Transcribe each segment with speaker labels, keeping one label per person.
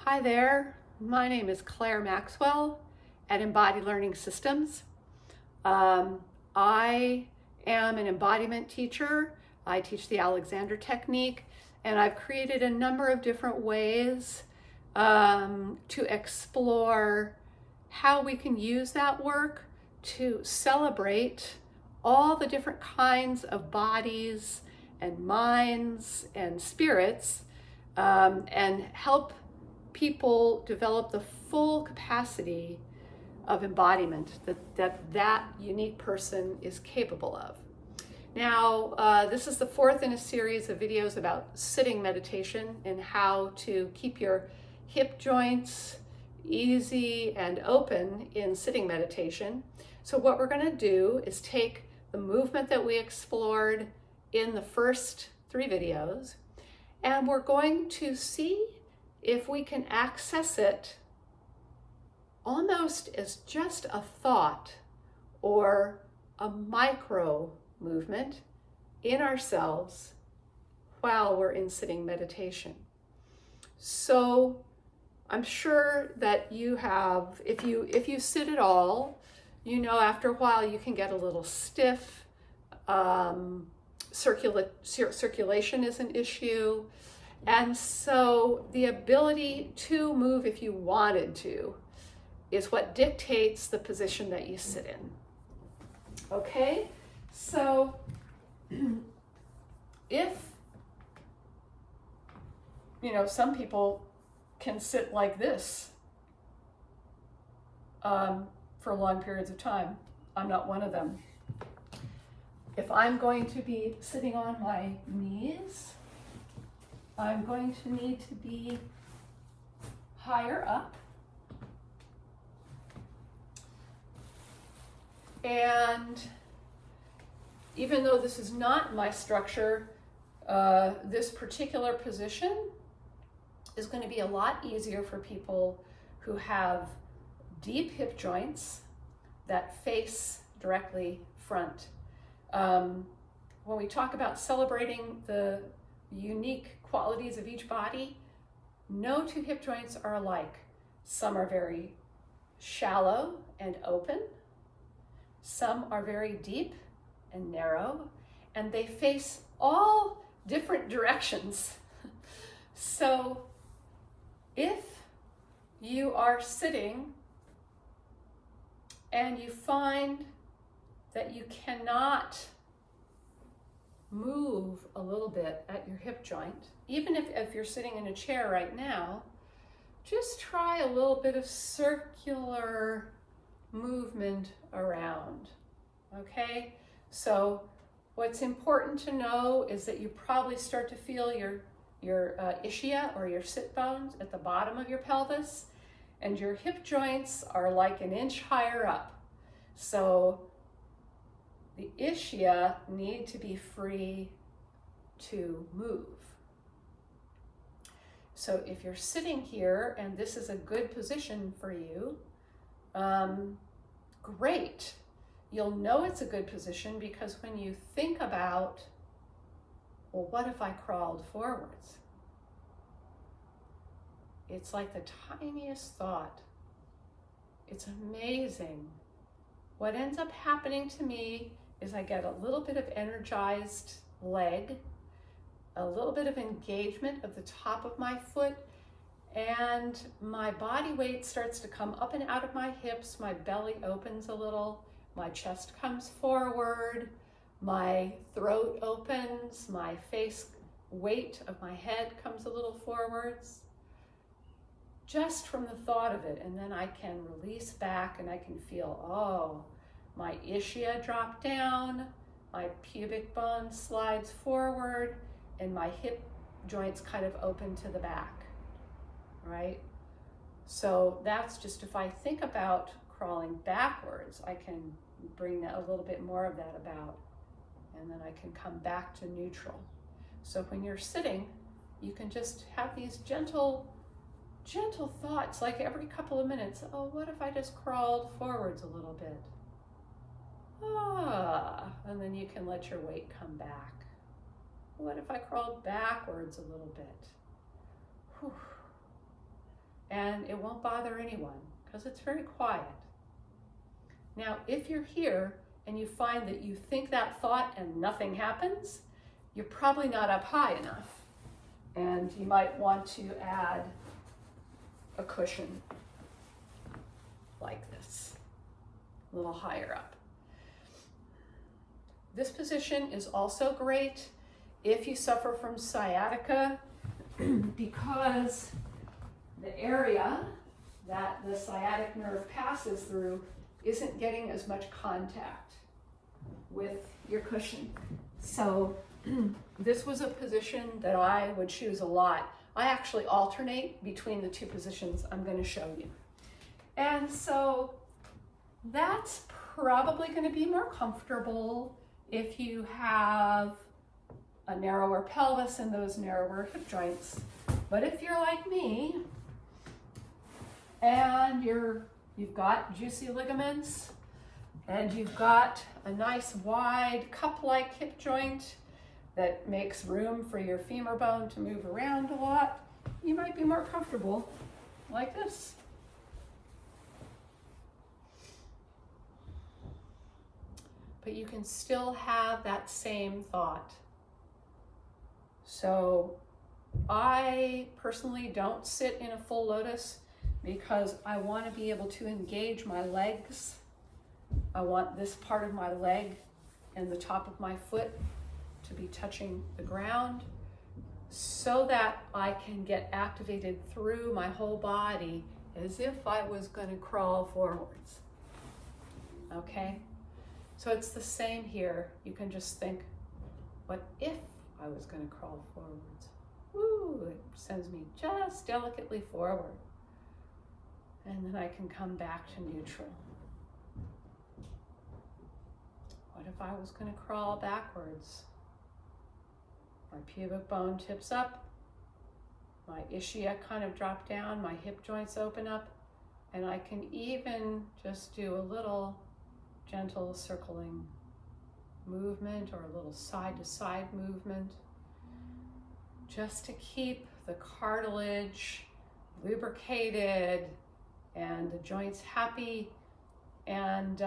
Speaker 1: Hi there, my name is Claire Maxwell at Embodied Learning Systems. I am an embodiment teacher. I teach the Alexander Technique, and I've created a number of different ways to explore how we can use that work to celebrate all the different kinds of bodies and minds and spirits, and help people develop the full capacity of embodiment that unique person is capable of. Now, this is the fourth in a series of videos about sitting meditation and how to keep your hip joints easy and open in sitting meditation. So what we're going to do is take the movement that we explored in the first three videos, and we're going to see if we can access it almost as just a thought or a micro movement in ourselves while we're in sitting meditation. So I'm sure that you have, if you sit at all, you know after a while you can get a little stiff. Circulation is an issue. And so the ability to move if you wanted to is what dictates the position that you sit in. Okay, so if, some people can sit like this for long periods of time. I'm not one of them. If I'm going to be sitting on my knees, I'm going to need to be higher up. And even though this is not my structure, this particular position is going to be a lot easier for people who have deep hip joints that face directly front. When we talk about celebrating the unique qualities of each body, no two hip joints are alike. Some are very shallow and open. Some are very deep and narrow, and they face all different directions. So if you are sitting and you find that you cannot move a little bit at your hip joint, even if you're sitting in a chair right now, just try a little bit of circular movement around, okay? So what's important to know is that you probably start to feel your ischium or your sit bones at the bottom of your pelvis, and your hip joints are like an inch higher up. So the ischium need to be free to move. So if you're sitting here and this is a good position for you, great. You'll know it's a good position because when you think about, well, what if I crawled forwards? It's like the tiniest thought. It's amazing. What ends up happening to me is I get a little bit of energized leg, a little bit of engagement of the top of my foot, and my body weight starts to come up and out of my hips. My belly opens a little, my chest comes forward, my throat opens, my face weight of my head comes a little forwards, just from the thought of it. And then I can release back and I can feel, oh, my ischium drop down, my pubic bone slides forward, and my hip joints kind of open to the back, right? So that's just, if I think about crawling backwards, I can bring that, a little bit more of that about, and then I can come back to neutral. So when you're sitting, you can just have these gentle thoughts, like every couple of minutes. Oh, what if I just crawled forwards a little bit? And then you can let your weight come back. What if I crawled backwards a little bit? Whew. and it won't bother anyone because it's very quiet. Now, if you're here and you find that you think that thought and nothing happens, you're probably not up high enough. And you might want to add a cushion like this, a little higher up. This position is also great if you suffer from sciatica because the area that the sciatic nerve passes through isn't getting as much contact with your cushion. So this was a position that I would choose a lot. I actually alternate between the two positions I'm going to show you. And so that's probably going to be more comfortable if you have a narrower pelvis and those narrower hip joints. But if you're like me and you've got juicy ligaments and you've got a nice wide cup-like hip joint that makes room for your femur bone to move around a lot, you might be more comfortable like this. But you can still have that same thought. So I personally don't sit in a full lotus because I want to be able to engage my legs. I want this part of my leg and the top of my foot to be touching the ground so that I can get activated through my whole body as if I was going to crawl forwards. Okay? So it's the same here. You can just think, what if I was going to crawl forwards? Woo, it sends me just delicately forward. And then I can come back to neutral. What if I was going to crawl backwards? My pubic bone tips up, my ischiac kind of drop down, my hip joints open up, and I can even just do a little gentle circling movement or a little side-to-side movement just to keep the cartilage lubricated and the joints happy. And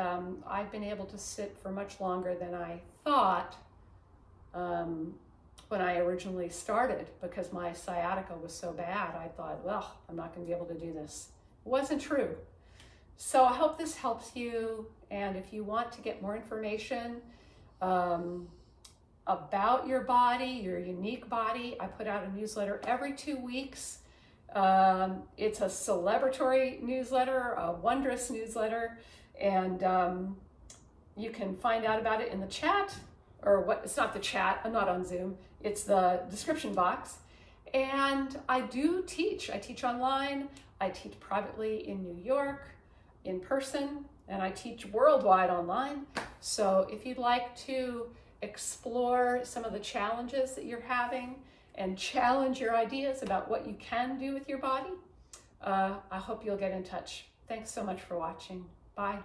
Speaker 1: I've been able to sit for much longer than I thought when I originally started, because my sciatica was so bad. I thought, well, I'm not going to be able to do this. It wasn't true. So I hope this helps you. And if you want to get more information about your body, your unique body, I put out a newsletter every 2 weeks. It's a celebratory newsletter, a wondrous newsletter, and you can find out about it in the chat, or what? It's not the chat, I'm not on Zoom, it's the description box. And I do teach. I teach online, I teach privately in New York, in person, and I teach worldwide online. So if you'd like to explore some of the challenges that you're having and challenge your ideas about what you can do with your body, I hope you'll get in touch. Thanks so much for watching. Bye.